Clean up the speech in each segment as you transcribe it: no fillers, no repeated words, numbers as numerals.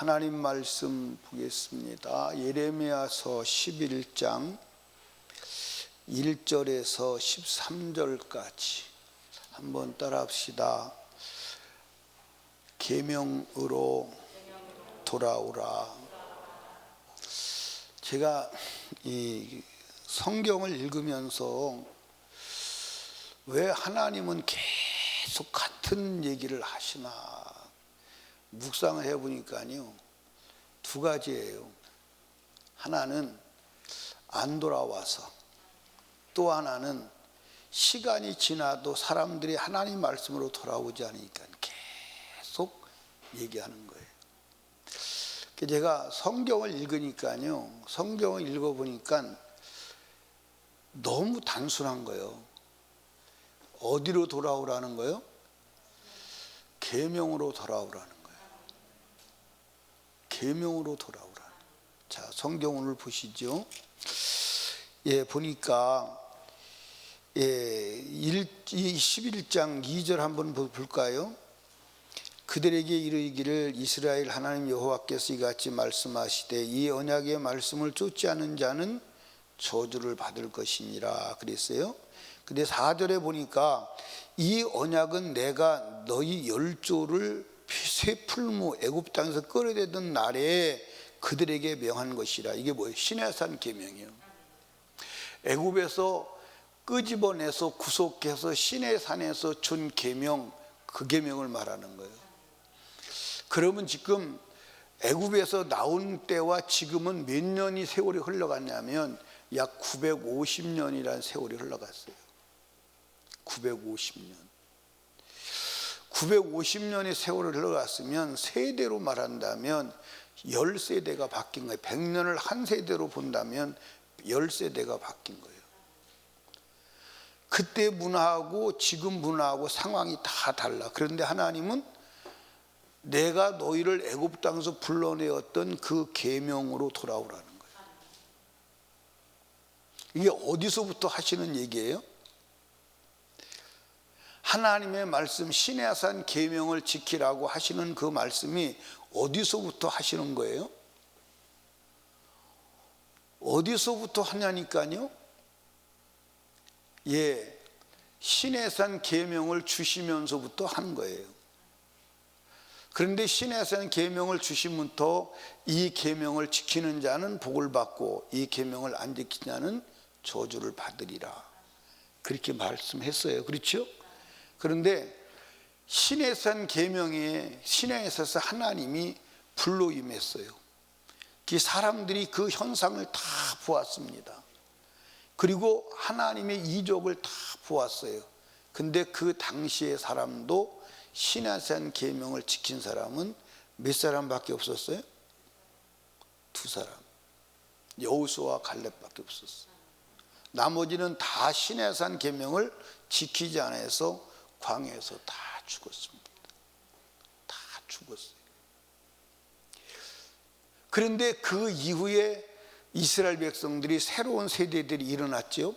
하나님 말씀 보겠습니다. 예레미야서 11장 1절에서 13절까지 한번 따라합시다. 계명으로 돌아오라. 제가 이 성경을 읽으면서 왜 하나님은 계속 같은 얘기를 하시나 묵상을 해보니까요, 두 가지예요. 하나는 안 돌아와서, 또 하나는 시간이 지나도 사람들이 하나님 말씀으로 돌아오지 않으니까 계속 얘기하는 거예요. 제가 성경을 읽으니까요, 성경을 읽어보니까 너무 단순한 거예요. 어디로 돌아오라는 거예요? 계명으로 돌아오라는 거예요. 계명으로 돌아오라. 자, 성경 오늘 보시죠. 보니까 11장 2절 한번 볼까요? 그들에게 이르기를 이스라엘 하나님 여호와께서 이같이 말씀하시되 이 언약의 말씀을 쫓지 않은 자는 저주를 받을 것이니라 그랬어요. 근데 4절에 보니까 이 언약은 내가 너희 열조를 새 풀무 애굽 땅에서 끌어내던 날에 그들에게 명한 것이라. 이게 뭐예요? 시내산 계명이에요. 애굽에서 끄집어내서 구속해서 시내산에서 준 계명, 그 계명을 말하는 거예요. 그러면 지금 애굽에서 나온 때와 지금은 몇 년이 세월이 흘러갔냐면 약 950년이라는 세월이 흘러갔어요. 950년. 950년의 세월을 흘러갔으면 세대로 말한다면 10세대가 바뀐 거예요. 100년을 한 세대로 본다면 10세대가 바뀐 거예요. 그때 문화하고 지금 문화하고 상황이 다 달라. 그런데 하나님은 내가 너희를 애굽 땅에서 불러내었던 그 계명으로 돌아오라는 거예요. 이게 어디서부터 하시는 얘기예요? 하나님의 말씀 시내산 계명을 지키라고 하시는 그 말씀이 어디서부터 하시는 거예요? 어디서부터 하냐니까요? 시내산 계명을 주시면서부터 한 거예요. 그런데 시내산 계명을 주시면부터 이 계명을 지키는 자는 복을 받고 이 계명을 안 지키는 자는 저주를 받으리라. 그렇게 말씀했어요. 그렇죠? 그런데 시내산 계명에 시내에서 하나님이 불로 임했어요. 그 사람들이 그 현상을 다 보았습니다. 그리고 하나님의 이적을 다 보았어요. 근데 그 당시의 사람도 시내산 계명을 지킨 사람은 몇 사람밖에 없었어요? 두 사람. 여호수아와 갈렙밖에 없었어요. 나머지는 다 시내산 계명을 지키지 않아서 광야에서 다 죽었습니다. 다 죽었어요. 그런데 그 이후에 이스라엘 백성들이 새로운 세대들이 일어났죠.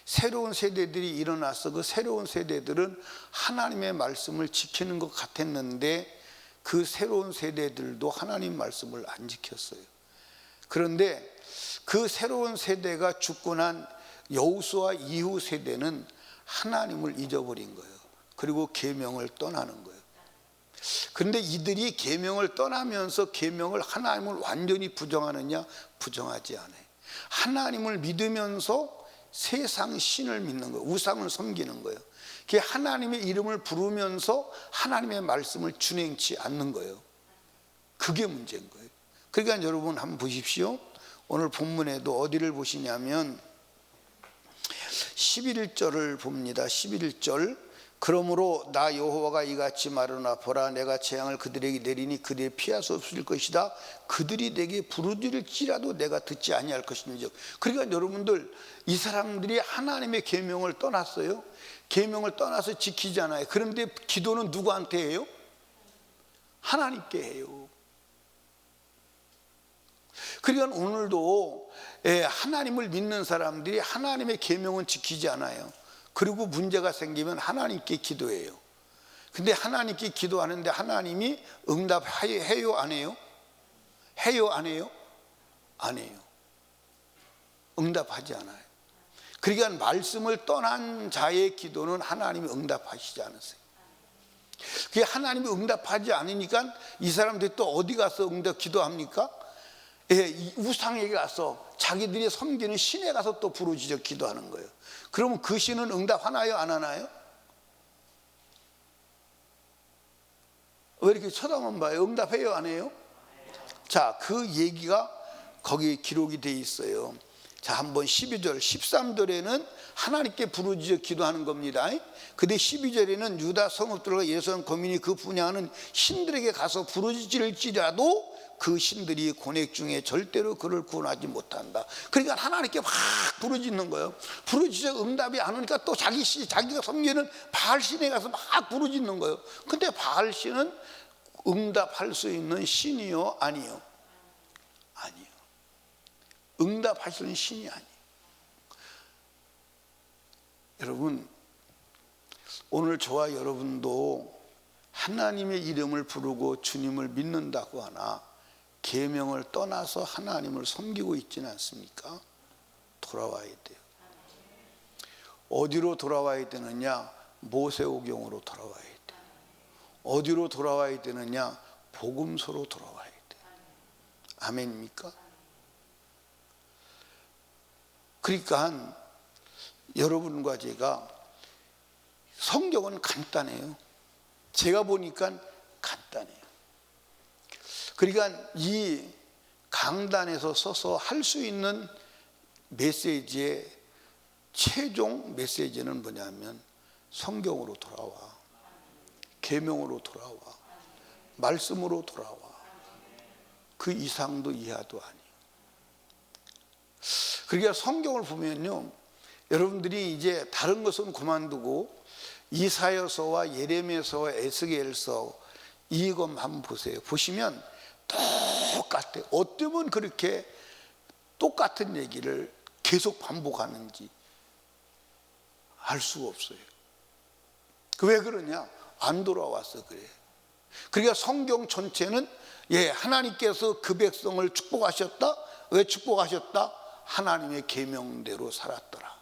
새로운 세대들이 일어나서 그 새로운 세대들은 하나님의 말씀을 지키는 것 같았는데 그 새로운 세대들도 하나님 말씀을 안 지켰어요. 그런데 그 새로운 세대가 죽고 난 여호수아 이후 세대는 하나님을 잊어버린 거예요. 그리고 계명을 떠나는 거예요. 그런데 이들이 계명을 떠나면서 계명을 하나님을 완전히 부정하느냐? 부정하지 않아요. 하나님을 믿으면서 세상 신을 믿는 거예요. 우상을 섬기는 거예요. 그게 하나님의 이름을 부르면서 하나님의 말씀을 준행치 않는 거예요. 그게 문제인 거예요. 그러니까 여러분 한번 보십시오. 오늘 본문에도 어디를 보시냐면 11절을 봅니다. 11절. 그러므로 나 여호와가 이같이 말하노라. 보라, 내가 재앙을 그들에게 내리니 그들이 피할 수 없을 것이다. 그들이 내게 부르짖을지라도 내가 듣지 아니할 것인즉. 그러니까 여러분들, 이 사람들이 하나님의 계명을 떠났어요. 계명을 떠나서 지키지 않아요. 그런데 기도는 누구한테 해요? 하나님께 해요. 그러니까 오늘도 하나님을 믿는 사람들이 하나님의 계명은 지키지 않아요. 그리고 문제가 생기면 하나님께 기도해요. 근데 하나님께 기도하는데 하나님이 응답해요, 안 해요? 해요, 안 해요? 안 해요. 응답하지 않아요. 그러니까 말씀을 떠난 자의 기도는 하나님이 응답하시지 않으세요. 그게 하나님이 응답하지 않으니까 이 사람들이 또 어디 가서 응답 기도합니까? 예, 우상에게 가서 자기들이 섬기는 신에 가서 또 부르짖어 기도하는 거예요. 그러면 그 신은 응답하나요, 안 하나요? 왜 이렇게 쳐다만 봐요? 응답해요, 안 해요? 자, 그 얘기가 거기에 기록이 돼 있어요. 자, 한번 12절, 13절에는 하나님께 부르짖어 기도하는 겁니다. 근데 12절에는 유다 성읍들과 예수한 거민이 그 분양하는 신들에게 가서 부르짖을지라도 그 신들이 고뇌 중에 절대로 그를 구원하지 못한다. 그러니까 하나님께 막 부르짖는 거예요. 부르짖어 응답이 안 오니까 또 자기가 섬기는 바알신에 가서 막 부르짖는 거예요. 근데 바알신은 응답할 수 있는 신이요, 아니요? 아니요. 응답하시는 신이 아니에요. 여러분, 오늘 저와 여러분도 하나님의 이름을 부르고 주님을 믿는다고 하나 계명을 떠나서 하나님을 섬기고 있지는 않습니까? 돌아와야 돼요. 어디로 돌아와야 되느냐? 모세오경으로 돌아와야 돼요. 어디로 돌아와야 되느냐? 복음서로 돌아와야 돼요. 아멘입니까? 그러니까 여러분과 제가 성경은 간단해요. 제가 보니까 간단해요. 그러니까 이 강단에서 서서 할 수 있는 메시지의 최종 메시지는 뭐냐면 성경으로 돌아와, 계명으로 돌아와, 말씀으로 돌아와. 그 이상도 이하도 아니에요. 그러니까 성경을 보면요, 여러분들이 이제 다른 것은 그만두고 이사야서와 예레미야서와 에스겔서 이것만 한번 보세요. 보시면 똑같아요. 어쩌면 그렇게 똑같은 얘기를 계속 반복하는지 알 수가 없어요. 왜 그러냐? 안 돌아와서 그래. 그러니까 성경 전체는 하나님께서 그 백성을 축복하셨다. 왜 축복하셨다? 하나님의 계명대로 살았더라.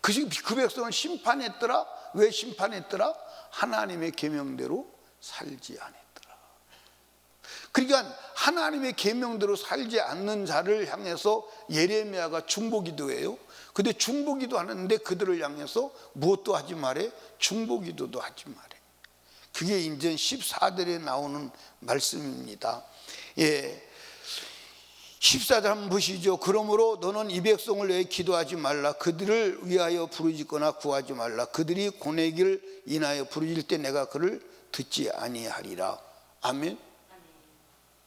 그 백성을 심판했더라. 왜 심판했더라? 하나님의 계명대로 살지 않았더라. 그러니까 하나님의 계명대로 살지 않는 자를 향해서 예레미야가 중보기도해요. 근데 중보기도 하는데 그들을 향해서 무엇도 하지 말해? 중보기도도 하지 말해. 그게 인전 14절에 나오는 말씀입니다. 14절 한번 보시죠. 그러므로 너는 이 백성을 위해 기도하지 말라. 그들을 위하여 부르짖거나 구하지 말라. 그들이 고내기를 인하여 부르짖을 때 내가 그를 듣지 아니하리라. 아멘.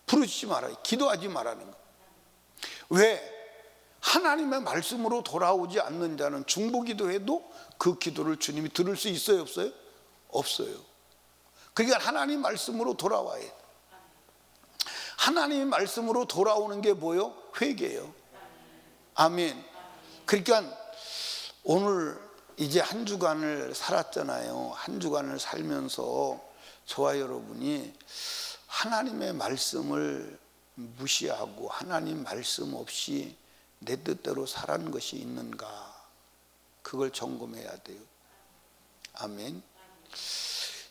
부르짖지 말아요. 기도하지 말라는 거. 왜? 하나님의 말씀으로 돌아오지 않는 자는 중보기도해도 그 기도를 주님이 들을 수 있어요, 없어요? 없어요. 그러니까 하나님 말씀으로 돌아와야 돼. 하나님의 말씀으로 돌아오는 게 뭐요? 회개예요. 아멘. 그러니까 오늘 이제 한 주간을 살았잖아요. 한 주간을 살면서 저와 여러분이 하나님의 말씀을 무시하고 하나님 말씀 없이 내 뜻대로 살아는 것이 있는가, 그걸 점검해야 돼요. 아멘.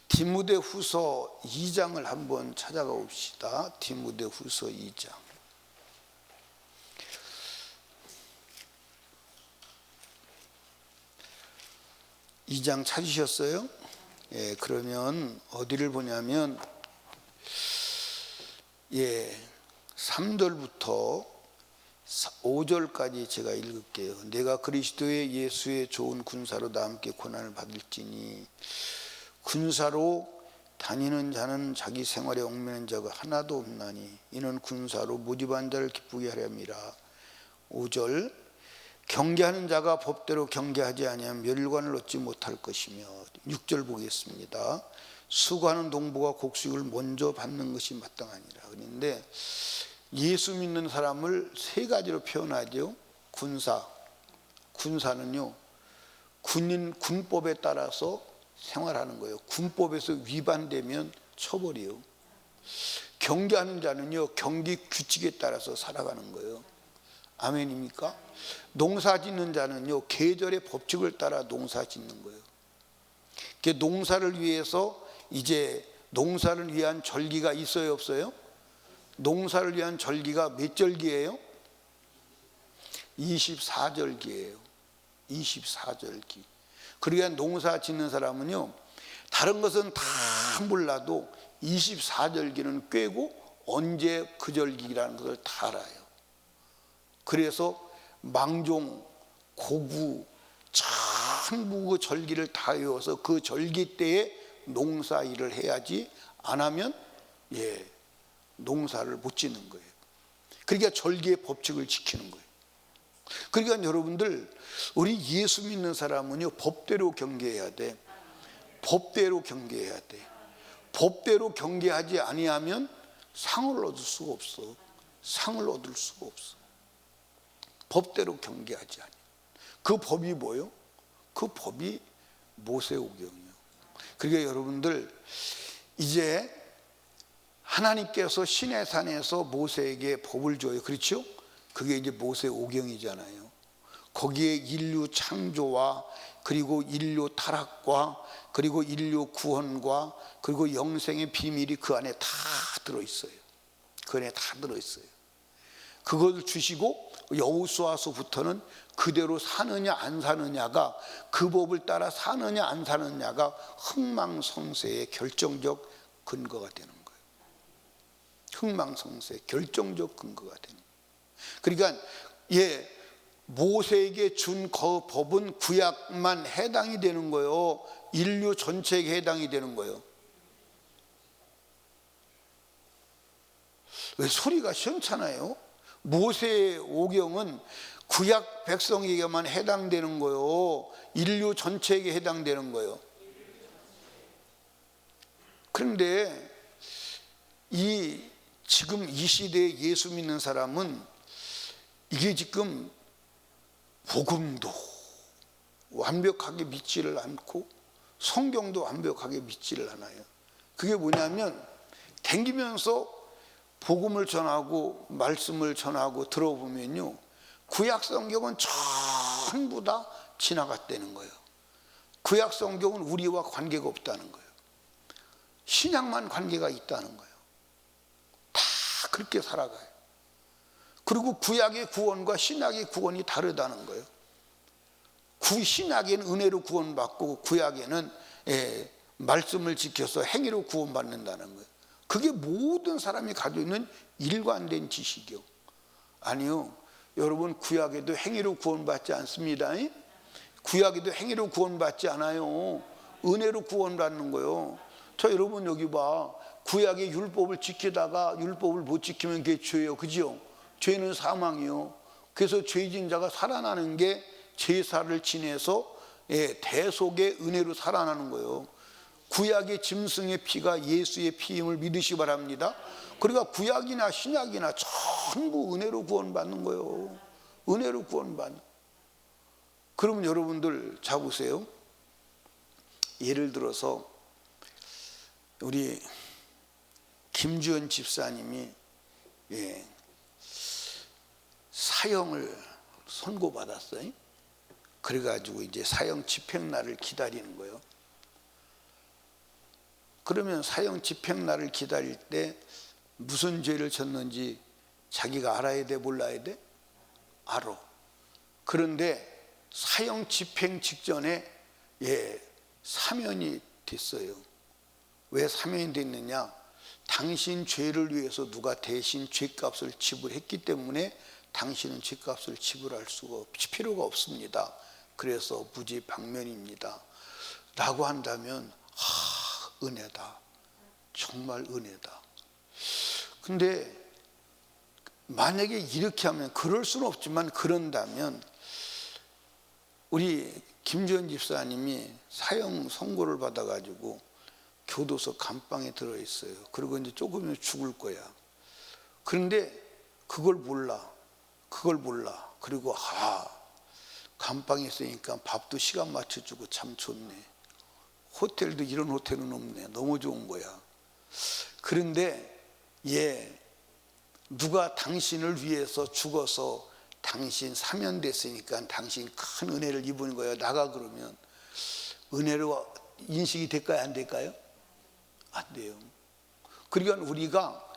디모데후서 2장을 한번 찾아가 봅시다. 디모데후서 2장. 2장 찾으셨어요? 그러면 어디를 보냐면 3절부터 5절까지 제가 읽을게요. 내가 그리스도의 예수의 좋은 군사로 다 함께 고난을 받을지니 군사로 다니는 자는 자기 생활에 얽매는 자가 하나도 없나니 이는 군사로 모집한 자를 기쁘게 하렵니다. 5절 경계하는 자가 법대로 경계하지 아니하면 멸관을 얻지 못할 것이며 6절 보겠습니다. 수고하는 농부가 곡식을 먼저 받는 것이 마땅하니라. 그런데 예수 믿는 사람을 세 가지로 표현하죠. 군사는요 군법에 따라서 생활하는 거예요. 군법에서 위반되면 처벌이요. 경계하는 자는요, 경기 규칙에 따라서 살아가는 거예요. 아멘입니까? 농사 짓는 자는요, 계절의 법칙을 따라 농사 짓는 거예요. 농사를 위해서 이제 농사를 위한 절기가 있어요, 없어요? 농사를 위한 절기가 몇 절기예요? 24절기예요. 24절기. 그러니까 농사 짓는 사람은요, 다른 것은 다 몰라도 24절기는 꿰고 언제 그 절기라는 것을 다 알아요. 그래서 망종, 고구, 전부 그 절기를 다 외워서 그 절기 때에 농사 일을 해야지, 안 하면 농사를 못 짓는 거예요. 그러니까 절기의 법칙을 지키는 거예요. 그러니까 여러분들, 우리 예수 믿는 사람은요, 법대로 경계해야 돼. 법대로 경계해야 돼. 법대로 경계하지 아니하면 상을 얻을 수가 없어. 상을 얻을 수가 없어. 법대로 경계하지 아니. 그 법이 뭐요? 그 법이 모세오경이요. 그러니까 여러분들, 이제 하나님께서 시내산에서 모세에게 법을 줘요. 그렇죠? 그게 이제 모세오경이잖아요. 거기에 인류 창조와 그리고 인류 타락과 그리고 인류 구원과 그리고 영생의 비밀이 그 안에 다 들어있어요. 그 안에 다 들어있어요. 그걸 주시고 여호수아서부터는 그대로 사느냐 안 사느냐가, 그 법을 따라 사느냐 안 사느냐가 흥망성쇠의 결정적 근거가 되는 거예요. 흥망성쇠의 결정적 근거가 되는 거예요. 그러니까 모세에게 준 그 법은 구약만 해당이 되는 거예요. 인류 전체에게 해당이 되는 거예요. 왜 소리가 시원찮아요? 모세의 오경은 구약 백성에게만 해당되는 거예요. 인류 전체에게 해당되는 거예요. 그런데 지금 이 시대에 예수 믿는 사람은 이게 지금 복음도 완벽하게 믿지를 않고 성경도 완벽하게 믿지를 않아요. 그게 뭐냐면, 댕기면서 복음을 전하고 말씀을 전하고 들어보면요, 구약 성경은 전부 다 지나갔다는 거예요. 구약 성경은 우리와 관계가 없다는 거예요. 신약만 관계가 있다는 거예요. 다 그렇게 살아가요. 그리고 구약의 구원과 신약의 구원이 다르다는 거예요. 신약에는 은혜로 구원받고 구약에는 말씀을 지켜서 행위로 구원받는다는 거예요. 그게 모든 사람이 가지고 있는 일관된 지식이요. 아니요, 여러분, 구약에도 행위로 구원받지 않습니다. 구약에도 행위로 구원받지 않아요. 은혜로 구원받는 거예요. 여러분, 여기 봐. 구약의 율법을 지키다가 율법을 못 지키면 그게 죄예요. 그죠? 죄는 사망이요. 그래서 죄진 자가 살아나는 게 제사를 지내서 대속의 은혜로 살아나는 거예요. 구약의 짐승의 피가 예수의 피임을 믿으시 바랍니다. 그러니까 구약이나 신약이나 전부 은혜로 구원받는 거예요. 은혜로 구원받는. 그러면 여러분들 잡으세요. 예를 들어서 우리 김주현 집사님이 사형을 선고받았어요. 그래가지고 이제 사형 집행날을 기다리는 거예요. 그러면 사형 집행날을 기다릴 때 무슨 죄를 졌는지 자기가 알아야 돼, 몰라야 돼? 알아. 그런데 사형 집행 직전에 사면이 됐어요. 왜 사면이 됐느냐? 당신 죄를 위해서 누가 대신 죄값을 지불했기 때문에 당신은 죄값을 지불할 필요가 없습니다. 그래서 무죄 방면입니다 라고 한다면, 은혜다. 정말 은혜다. 근데 만약에 이렇게 하면, 그럴 수는 없지만 그런다면, 우리 김주현 집사님이 사형 선고를 받아가지고 교도소 감방에 들어있어요. 그리고 이제 조금이면 죽을 거야. 그런데 그걸 몰라. 그리고 감방에 있으니까 밥도 시간 맞춰주고 참 좋네. 호텔도 이런 호텔은 없네. 너무 좋은 거야. 그런데 예, 누가 당신을 위해서 죽어서 당신 사면됐으니까 당신 큰 은혜를 입은 거예요. 나가 그러면 은혜로 인식이 될까요? 안 될까요? 안 돼요. 그러니까 우리가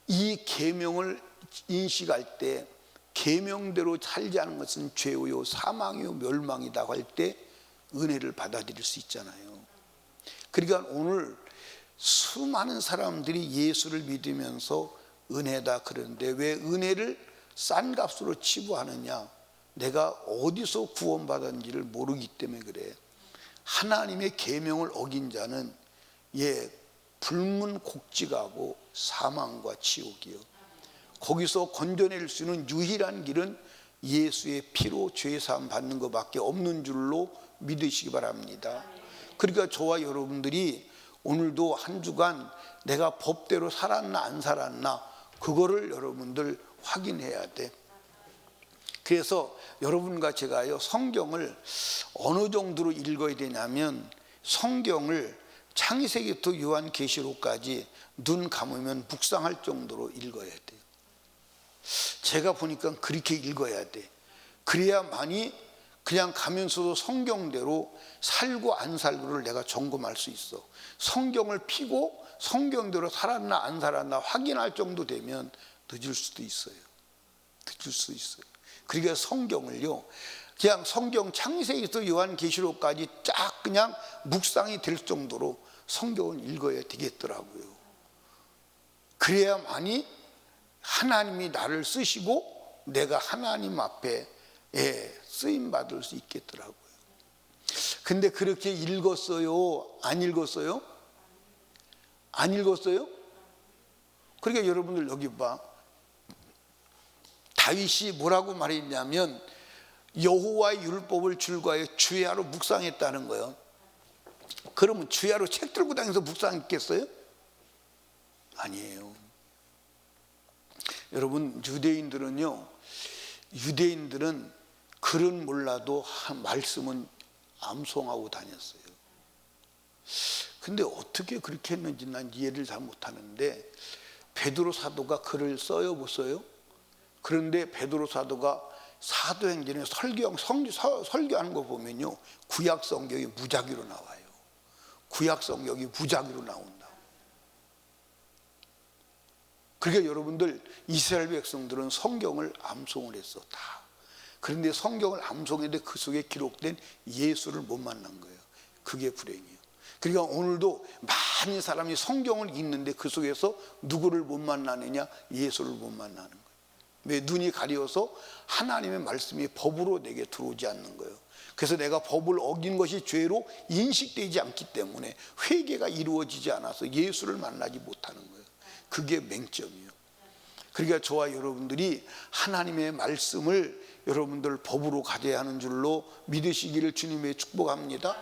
이 계명을 인식할 때 계명대로 살지 않은 것은 죄요 사망이요 멸망이다 할 때 은혜를 받아들일 수 있잖아요. 그러니까 오늘 수많은 사람들이 예수를 믿으면서 은혜다 그러는데 왜 은혜를 싼 값으로 치부하느냐? 내가 어디서 구원받았는지를 모르기 때문에 그래. 하나님의 계명을 어긴 자는 불문곡직하고 사망과 지옥이요, 거기서 건져낼 수 있는 유일한 길은 예수의 피로 죄사함 받는 것밖에 없는 줄로 믿으시기 바랍니다. 그러니까 저와 여러분들이 오늘도 한 주간 내가 법대로 살았나 안 살았나 그거를 여러분들 확인해야 돼. 그래서 여러분과 제가요 성경을 어느 정도로 읽어야 되냐면 성경을 창세기부터 요한계시록까지 눈 감으면 묵상할 정도로 읽어야 돼요. 제가 보니까 그렇게 읽어야 돼. 그래야만이 그냥 가면서도 성경대로 살고 안 살고를 내가 점검할 수 있어. 성경을 피고 성경대로 살았나 안 살았나 확인할 정도 되면 늦을 수도 있어요. 늦을 수 있어요. 그러니까 성경을요 그냥 성경 창세기부터 요한계시록까지 쫙 그냥 묵상이 될 정도로 성경을 읽어야 되겠더라고요. 그래야만이 하나님이 나를 쓰시고 내가 하나님 앞에 쓰임 받을 수 있겠더라고요. 근데 그렇게 읽었어요? 안 읽었어요? 안 읽었어요? 그러니까 여러분들 여기 봐. 다윗이 뭐라고 말했냐면 여호와의 율법을 줄과에 주야로 묵상했다는 거예요. 그러면 주야로 책 들고 다니면서 묵상했겠어요? 아니에요. 여러분 유대인들은 글은 몰라도 말씀은 암송하고 다녔어요. 근데 어떻게 그렇게 했는지 난 이해를 잘 못하는데 베드로 사도가 글을 써요 못 써요? 그런데 베드로 사도가 사도행전에 설교하는 거 보면요 구약 성경이 무작위로 나와요. 구약 성경이 무작위로 나온다. 그러니까 여러분들 이스라엘 백성들은 성경을 암송을 했어 다. 그런데 성경을 암송했는데 그 속에 기록된 예수를 못 만난 거예요. 그게 불행이에요. 그러니까 오늘도 많은 사람이 성경을 읽는데 그 속에서 누구를 못 만나느냐? 예수를 못 만나는 거예요. 왜? 눈이 가려서 하나님의 말씀이 법으로 내게 들어오지 않는 거예요. 그래서 내가 법을 어긴 것이 죄로 인식되지 않기 때문에 회개가 이루어지지 않아서 예수를 만나지 못하는 거예요. 그게 맹점이에요. 그러니까 저와 여러분들이 하나님의 말씀을 여러분들 법으로 가져야 하는 줄로 믿으시기를 주님의 축복합니다.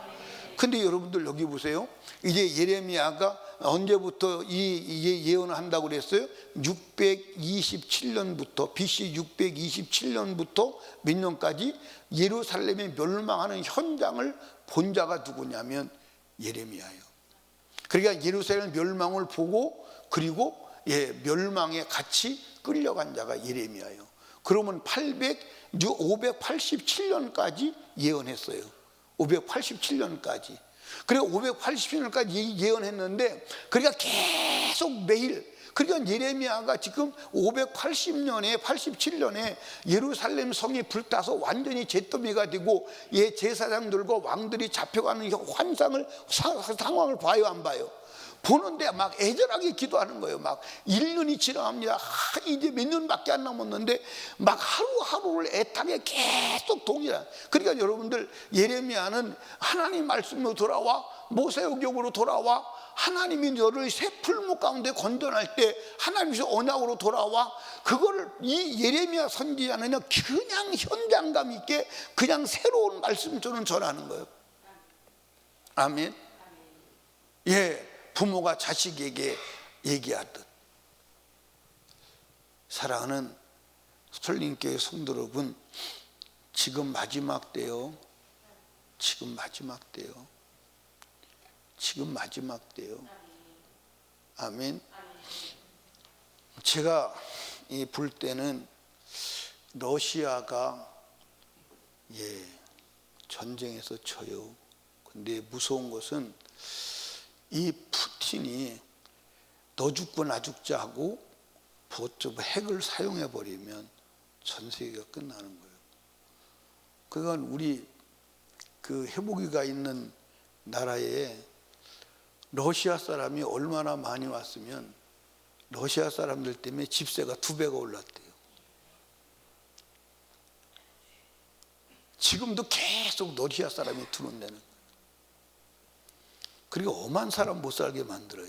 근데 여러분들 여기 보세요. 이제 예레미야가 언제부터 이 예언을 한다고 그랬어요? 627년부터 BC 627년부터 몇 년까지 예루살렘이 멸망하는 현장을 본 자가 누구냐면 예레미야예요. 그러니까 예루살렘 멸망을 보고 그리고 멸망에 같이 끌려간 자가 예레미야예요. 그러면 587년까지 예언했어요. 587년까지. 그래 587년까지 예언했는데 그러니까 계속 매일 그러니까 예레미야가 지금 580년에 87년에 예루살렘 성이 불타서 완전히 잿더미가 되고 제사장들과 왕들이 잡혀가는 환상을 상황을 봐요 안 봐요? 보는데 막 애절하게 기도하는 거예요. 막 1년이 지나갑니다. 이제 몇 년밖에 안 남았는데 막 하루하루를 애타게 계속 동일한. 그러니까 여러분들 예레미야는 하나님 말씀으로 돌아와 모세오경으로 돌아와 하나님이 너를 새 풀무 가운데 건져낼 때 하나님이 언약으로 돌아와 그거를 이 예레미야 선지자는 그냥 현장감 있게 그냥 새로운 말씀처럼 전하는 거예요. 아멘. 부모가 자식에게 얘기하듯. 사랑하는 설림교회 성도 여러분, 지금 마지막 때요. 지금 마지막 때요. 지금 마지막 때요. 아멘. 제가 볼 때는 러시아가 전쟁에서 져요. 근데 무서운 것은 이 푸틴이 너 죽고 나 죽자 하고 핵을 사용해 버리면 전 세계가 끝나는 거예요. 그러니까 우리 그 해보기가 있는 나라에 러시아 사람이 얼마나 많이 왔으면 러시아 사람들 때문에 집세가 2배가 올랐대요. 지금도 계속 러시아 사람이 들어온다는 거예요. 그리고 엄한 사람 못 살게 만들어요.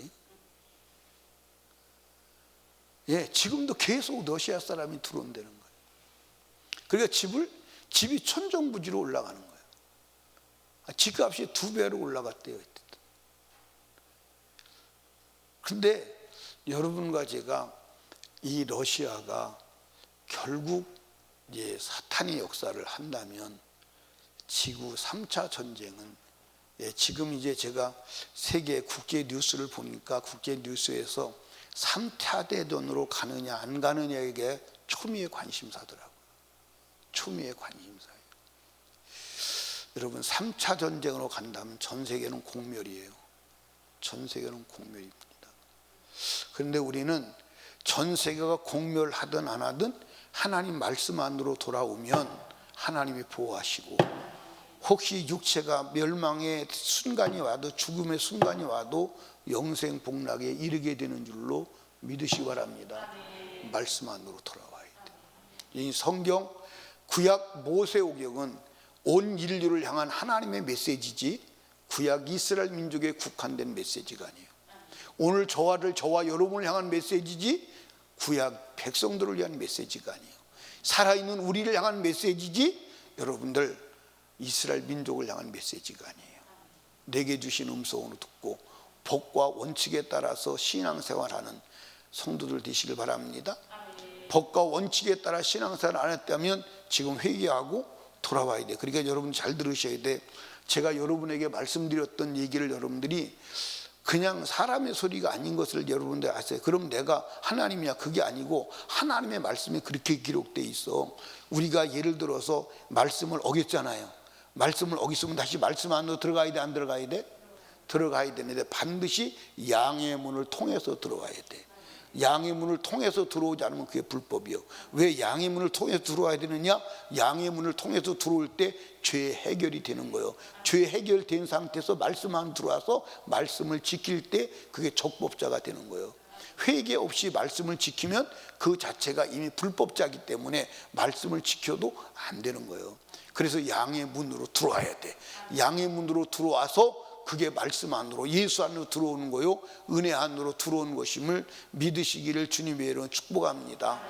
지금도 계속 러시아 사람이 들어온다는 거예요. 그러니까 집이 천정부지로 올라가는 거예요. 집값이 2배로 올라갔대요. 그런데 여러분과 제가 이 러시아가 결국 사탄의 역사를 한다면 지구 3차 전쟁은 지금 이제 제가 세계 국제 뉴스를 보니까 국제 뉴스에서 3차 대전으로 가느냐 안 가느냐에 초미의 관심사더라고요. 초미의 관심사예요. 여러분 3차 전쟁으로 간다면 전 세계는 공멸이에요. 전 세계는 공멸입니다. 그런데 우리는 전 세계가 공멸하든 안 하든 하나님 말씀 안으로 돌아오면 하나님이 보호하시고, 혹시 육체가 멸망의 순간이 와도, 죽음의 순간이 와도 영생 복락에 이르게 되는 줄로 믿으시기 바랍니다. 말씀 안으로 돌아와야 돼요. 이 성경 구약 모세오경은 온 인류를 향한 하나님의 메시지지 구약 이스라엘 민족에 국한된 메시지가 아니에요. 오늘 저와 여러분을 향한 메시지지 구약 백성들을 위한 메시지가 아니에요. 살아있는 우리를 향한 메시지지 여러분들 이스라엘 민족을 향한 메시지가 아니에요. 내게 주신 음성으로 듣고 법과 원칙에 따라서 신앙생활하는 성도들 되시길 바랍니다. 법과 원칙에 따라 신앙생활 안 했다면 지금 회개하고 돌아와야 돼. 그러니까 여러분 잘 들으셔야 돼. 제가 여러분에게 말씀드렸던 얘기를 여러분들이 그냥 사람의 소리가 아닌 것을 여러분들 아세요. 그럼 내가 하나님이야, 그게 아니고 하나님의 말씀이 그렇게 기록되어 있어. 우리가 예를 들어서 말씀을 어겼잖아요. 말씀을 어겼으면 다시 말씀 안으로 들어가야 돼, 안 들어가야 돼? 들어가야 되는데 반드시 양의 문을 통해서 들어와야 돼. 양의 문을 통해서 들어오지 않으면 그게 불법이요. 왜 양의 문을 통해서 들어와야 되느냐? 양의 문을 통해서 들어올 때 죄 해결이 되는 거예요. 죄 해결된 상태에서 말씀 안 들어와서 말씀을 지킬 때 그게 적법자가 되는 거예요. 회개 없이 말씀을 지키면 그 자체가 이미 불법자이기 때문에 말씀을 지켜도 안 되는 거예요. 그래서 양의 문으로 들어와야 돼. 양의 문으로 들어와서 그게 말씀 안으로, 예수 안으로 들어오는 거요, 은혜 안으로 들어오는 것임을 믿으시기를 주님의 이름으로 축복합니다.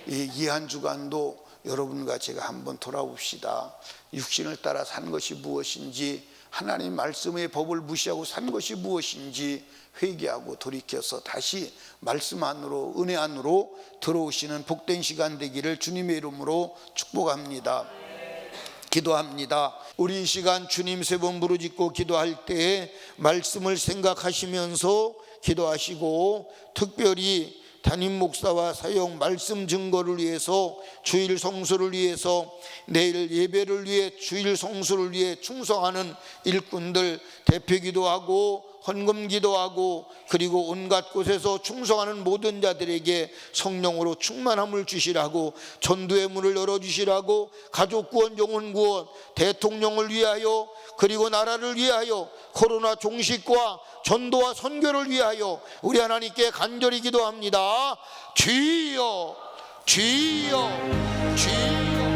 이 한 주간도 여러분과 제가 한번 돌아봅시다. 육신을 따라 산 것이 무엇인지, 하나님 말씀의 법을 무시하고 산 것이 무엇인지 회개하고 돌이켜서 다시 말씀 안으로, 은혜 안으로 들어오시는 복된 시간 되기를 주님의 이름으로 축복합니다. 기도합니다. 우리 이 시간 주님 3번 부르짖고 기도할 때에 말씀을 생각하시면서 기도하시고, 특별히 담임 목사와 사역 말씀 증거를 위해서, 주일 성수를 위해서, 내일 예배를 위해, 주일 성수를 위해 충성하는 일꾼들 대표 기도하고 헌금 기도하고, 그리고 온갖 곳에서 충성하는 모든 자들에게 성령으로 충만함을 주시라고, 전도의 문을 열어주시라고, 가족 구원, 영혼 구원, 대통령을 위하여, 그리고 나라를 위하여, 코로나 종식과 전도와 선교를 위하여 우리 하나님께 간절히 기도합니다. 주여, 주여, 주여.